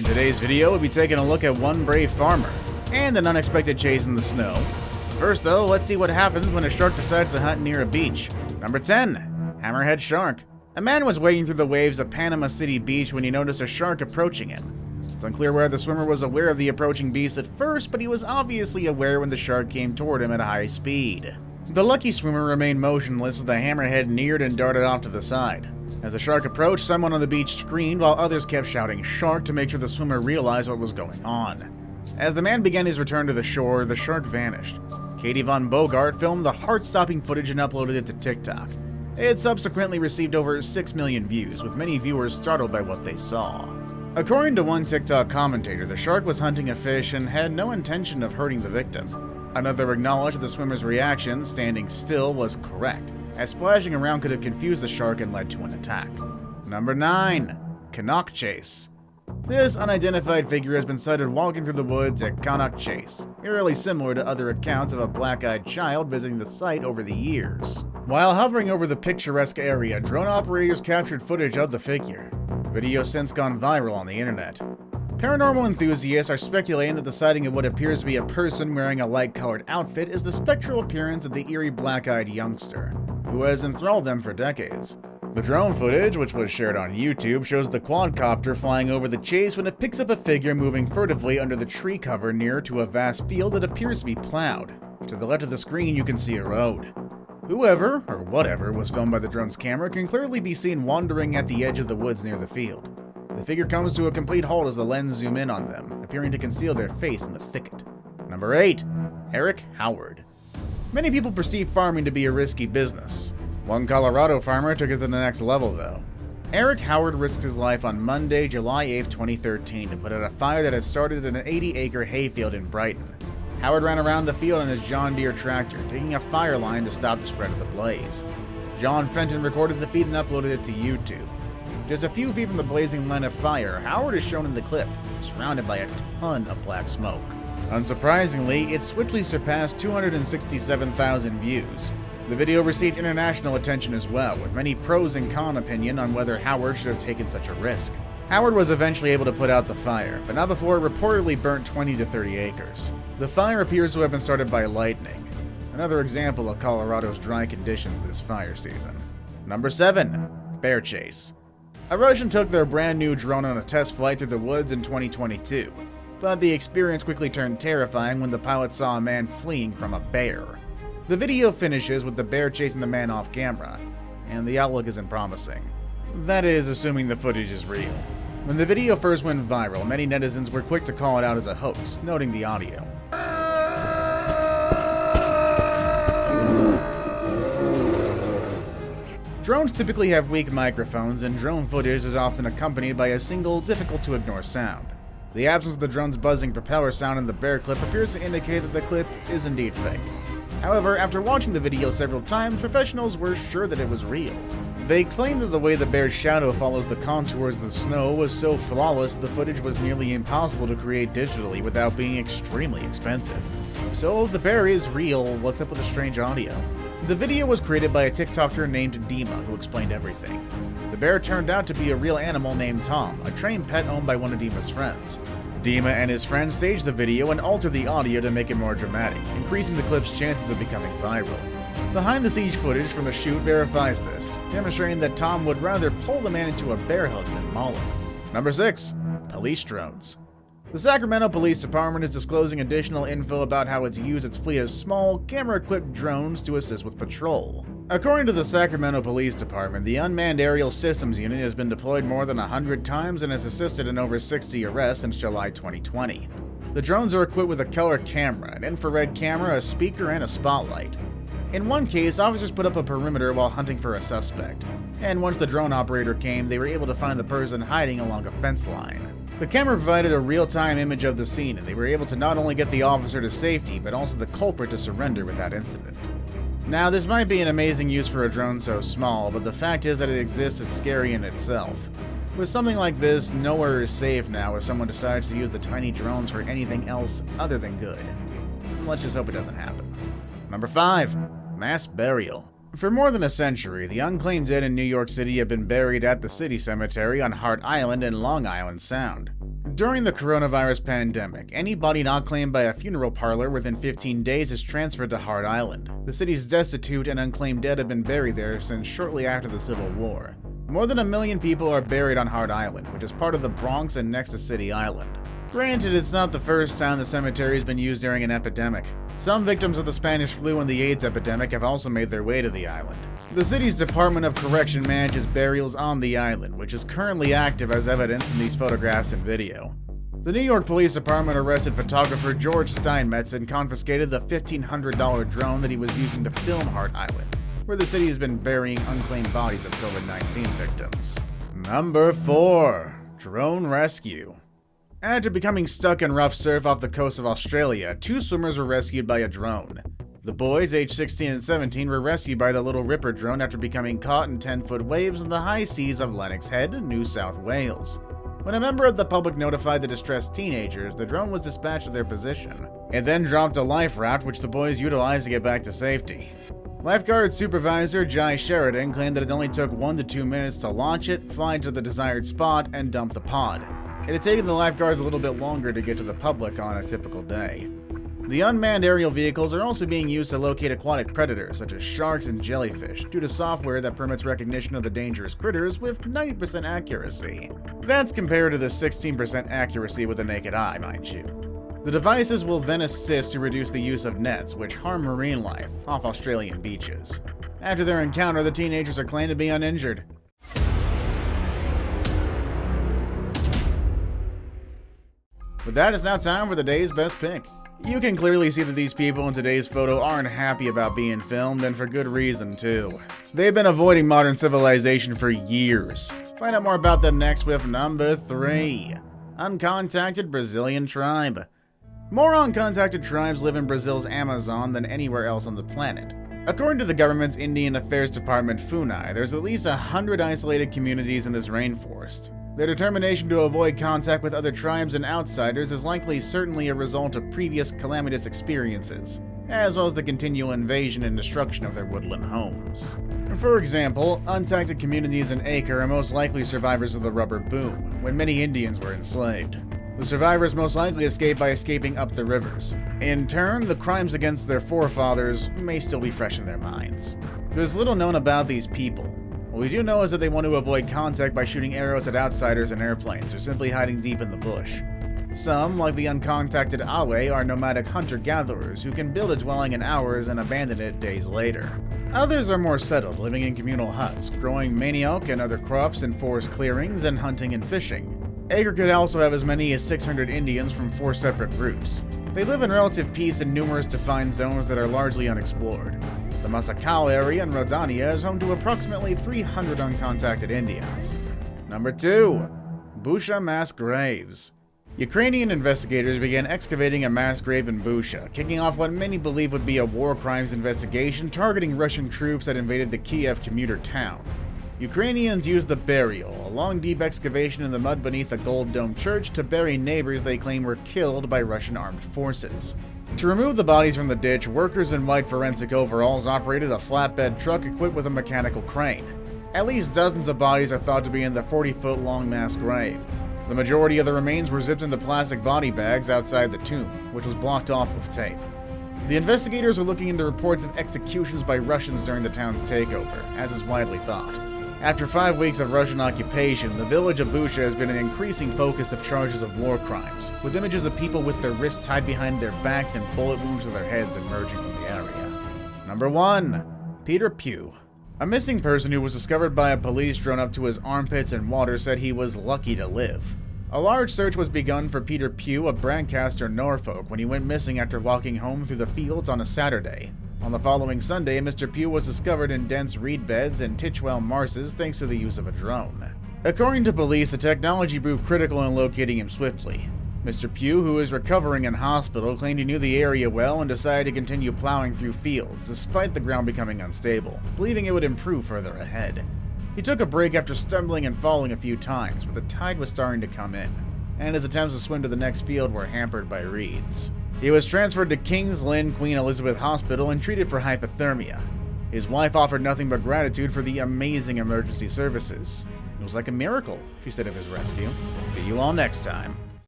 In today's video, we'll be taking a look at one brave farmer and an unexpected chase in the snow. First though, let's see what happens when a shark decides to hunt near a beach. Number 10. Hammerhead Shark. A man was wading through the waves of Panama City Beach when he noticed a shark approaching him. It's unclear whether the swimmer was aware of the approaching beast at first, but he was obviously aware when the shark came toward him at high speed. The lucky swimmer remained motionless as the hammerhead neared and darted off to the side. As the shark approached, someone on the beach screamed while others kept shouting "shark" to make sure the swimmer realized what was going on. As the man began his return to the shore, the shark vanished. Katie Von Bogart filmed the heart-stopping footage and uploaded it to TikTok. It subsequently received over 6 million views, with many viewers startled by what they saw. According to one TikTok commentator, the shark was hunting a fish and had no intention of hurting the victim. Another acknowledged that the swimmer's reaction, standing still, was correct, as splashing around could have confused the shark and led to an attack. Number 9. Cannock Chase. This unidentified figure has been sighted walking through the woods at Cannock Chase, eerily similar to other accounts of a black-eyed child visiting the site over the years. While hovering over the picturesque area, drone operators captured footage of the figure. The video has since gone viral on the internet. Paranormal enthusiasts are speculating that the sighting of what appears to be a person wearing a light-colored outfit is the spectral appearance of the eerie black-eyed youngster, who has enthralled them for decades. The drone footage, which was shared on YouTube, shows the quadcopter flying over the chase when it picks up a figure moving furtively under the tree cover near to a vast field that appears to be plowed. To the left of the screen, you can see a road. Whoever, or whatever, was filmed by the drone's camera can clearly be seen wandering at the edge of the woods near the field. The figure comes to a complete halt as the lens zoom in on them, appearing to conceal their face in the thicket. Number 8. Eric Howard. Many people perceive farming to be a risky business. One Colorado farmer took it to the next level, though. Eric Howard risked his life on Monday, July 8, 2013, to put out a fire that had started in an 80-acre hayfield in Brighton. Howard ran around the field on his John Deere tractor, taking a fire line to stop the spread of the blaze. John Fenton recorded the feed and uploaded it to YouTube. Just a few feet from the blazing line of fire, Howard is shown in the clip, surrounded by a ton of black smoke. Unsurprisingly, it swiftly surpassed 267,000 views. The video received international attention as well, with many pros and con opinion on whether Howard should have taken such a risk. Howard was eventually able to put out the fire, but not before it reportedly burnt 20 to 30 acres. The fire appears to have been started by lightning, another example of Colorado's dry conditions this fire season. Number 7. Bear Chase. A Russian took their brand new drone on a test flight through the woods in 2022, but the experience quickly turned terrifying when the pilot saw a man fleeing from a bear. The video finishes with the bear chasing the man off camera, and the outlook isn't promising. That is, assuming the footage is real. When the video first went viral, many netizens were quick to call it out as a hoax, noting the audio. Drones typically have weak microphones, and drone footage is often accompanied by a single, difficult-to-ignore sound. The absence of the drone's buzzing propeller sound in the bear clip appears to indicate that the clip is indeed fake. However, after watching the video several times, professionals were sure that it was real. They claimed that the way the bear's shadow follows the contours of the snow was so flawless that the footage was nearly impossible to create digitally without being extremely expensive. So if the bear is real, what's up with the strange audio? The video was created by a TikToker named Dima, who explained everything. The bear turned out to be a real animal named Tom, a trained pet owned by one of Dima's friends. Dima and his friends staged the video and altered the audio to make it more dramatic, increasing the clip's chances of becoming viral. Behind-the-scenes footage from the shoot verifies this, demonstrating that Tom would rather pull the man into a bear hug than maul him. Number 6. Police drones. The Sacramento Police Department is disclosing additional info about how it's used its fleet of small, camera-equipped drones to assist with patrol. According to the Sacramento Police Department, the Unmanned Aerial Systems Unit has been deployed more than 100 times and has assisted in over 60 arrests since July 2020. The drones are equipped with a color camera, an infrared camera, a speaker, and a spotlight. In one case, officers put up a perimeter while hunting for a suspect, and once the drone operator came, they were able to find the person hiding along a fence line. The camera provided a real-time image of the scene, and they were able to not only get the officer to safety, but also the culprit to surrender without incident. Now, this might be an amazing use for a drone so small, but the fact is that it exists is scary in itself. With something like this, nowhere is safe now if someone decides to use the tiny drones for anything else other than good. Let's just hope it doesn't happen. Number 5. Mass burial. For more than a century, the unclaimed dead in New York City have been buried at the City Cemetery on Hart Island and Long Island Sound. During the coronavirus pandemic, any body not claimed by a funeral parlor within 15 days is transferred to Hart Island. The city's destitute and unclaimed dead have been buried there since shortly after the Civil War. More than 1 million people are buried on Hart Island, which is part of the Bronx and next to City Island. Granted, it's not the first time the cemetery has been used during an epidemic. Some victims of the Spanish flu and the AIDS epidemic have also made their way to the island. The city's Department of Correction manages burials on the island, which is currently active as evidenced in these photographs and video. The New York Police Department arrested photographer George Steinmetz and confiscated the $1,500 drone that he was using to film Hart Island, where the city has been burying unclaimed bodies of COVID-19 victims. Number 4. Drone Rescue. After becoming stuck in rough surf off the coast of Australia, 2 swimmers were rescued by a drone. The boys, aged 16 and 17, were rescued by the Little Ripper drone after becoming caught in 10-foot waves in the high seas of Lennox Head, New South Wales. When a member of the public notified the distressed teenagers, the drone was dispatched to their position. It then dropped a life raft which the boys utilized to get back to safety. Lifeguard supervisor Jai Sheridan claimed that it only took 1 to 2 minutes to launch it, fly to the desired spot, and dump the pod. It had taken the lifeguards a little bit longer to get to the public on a typical day. The unmanned aerial vehicles are also being used to locate aquatic predators such as sharks and jellyfish due to software that permits recognition of the dangerous critters with 90% accuracy. That's compared to the 16% accuracy with the naked eye, mind you. The devices will then assist to reduce the use of nets, which harm marine life, off Australian beaches. After their encounter, the teenagers are claimed to be uninjured. With that, it's now time for the day's best pick. You can clearly see that these people in today's photo aren't happy about being filmed, and for good reason too. They've been avoiding modern civilization for years. Find out more about them next with number 3. Uncontacted Brazilian tribe. More uncontacted tribes live in Brazil's Amazon than anywhere else on the planet. According to the government's Indian Affairs Department, FUNAI, there's at least 100 isolated communities in this rainforest. Their determination to avoid contact with other tribes and outsiders is likely certainly a result of previous calamitous experiences, as well as the continual invasion and destruction of their woodland homes. For example, uncontacted communities in Acre are most likely survivors of the rubber boom, when many Indians were enslaved. The survivors most likely escaped by escaping up the rivers. In turn, the crimes against their forefathers may still be fresh in their minds. There's little known about these people. What we do know is that they want to avoid contact by shooting arrows at outsiders in airplanes or simply hiding deep in the bush. Some, like the uncontacted Awe, are nomadic hunter-gatherers who can build a dwelling in hours and abandon it days later. Others are more settled, living in communal huts, growing manioc and other crops in forest clearings, and hunting and fishing. Acre could also have as many as 600 Indians from 4 separate groups. They live in relative peace in numerous defined zones that are largely unexplored. The Masakau area in Rodania is home to approximately 300 uncontacted Indians. Number 2. Busha mass graves. Ukrainian investigators began excavating a mass grave in Busha, kicking off what many believe would be a war crimes investigation targeting Russian troops that invaded the Kiev commuter town. Ukrainians used the burial, a long deep excavation in the mud beneath a gold dome church, to bury neighbors they claim were killed by Russian armed forces. To remove the bodies from the ditch, workers in white forensic overalls operated a flatbed truck equipped with a mechanical crane. At least dozens of bodies are thought to be in the 40-foot-long mass grave. The majority of the remains were zipped into plastic body bags outside the tomb, which was blocked off with tape. The investigators are looking into reports of executions by Russians during the town's takeover, as is widely thought. After 5 weeks of Russian occupation, the village of Busha has been an increasing focus of charges of war crimes, with images of people with their wrists tied behind their backs and bullet wounds to their heads emerging from the area. Number 1. Peter Pugh. A missing person who was discovered by a police drone up to his armpits in water said he was lucky to live. A large search was begun for Peter Pugh of Brancaster, Norfolk, when he went missing after walking home through the fields on a Saturday. On the following Sunday, Mr. Pugh was discovered in dense reed beds and Titchwell marshes thanks to the use of a drone. According to police, the technology proved critical in locating him swiftly. Mr. Pugh, who is recovering in hospital, claimed he knew the area well and decided to continue plowing through fields, despite the ground becoming unstable, believing it would improve further ahead. He took a break after stumbling and falling a few times, but the tide was starting to come in, and his attempts to swim to the next field were hampered by reeds. He was transferred to King's Lynn Queen Elizabeth Hospital and treated for hypothermia. His wife offered nothing but gratitude for the amazing emergency services. It was like a miracle, she said of his rescue. See you all next time.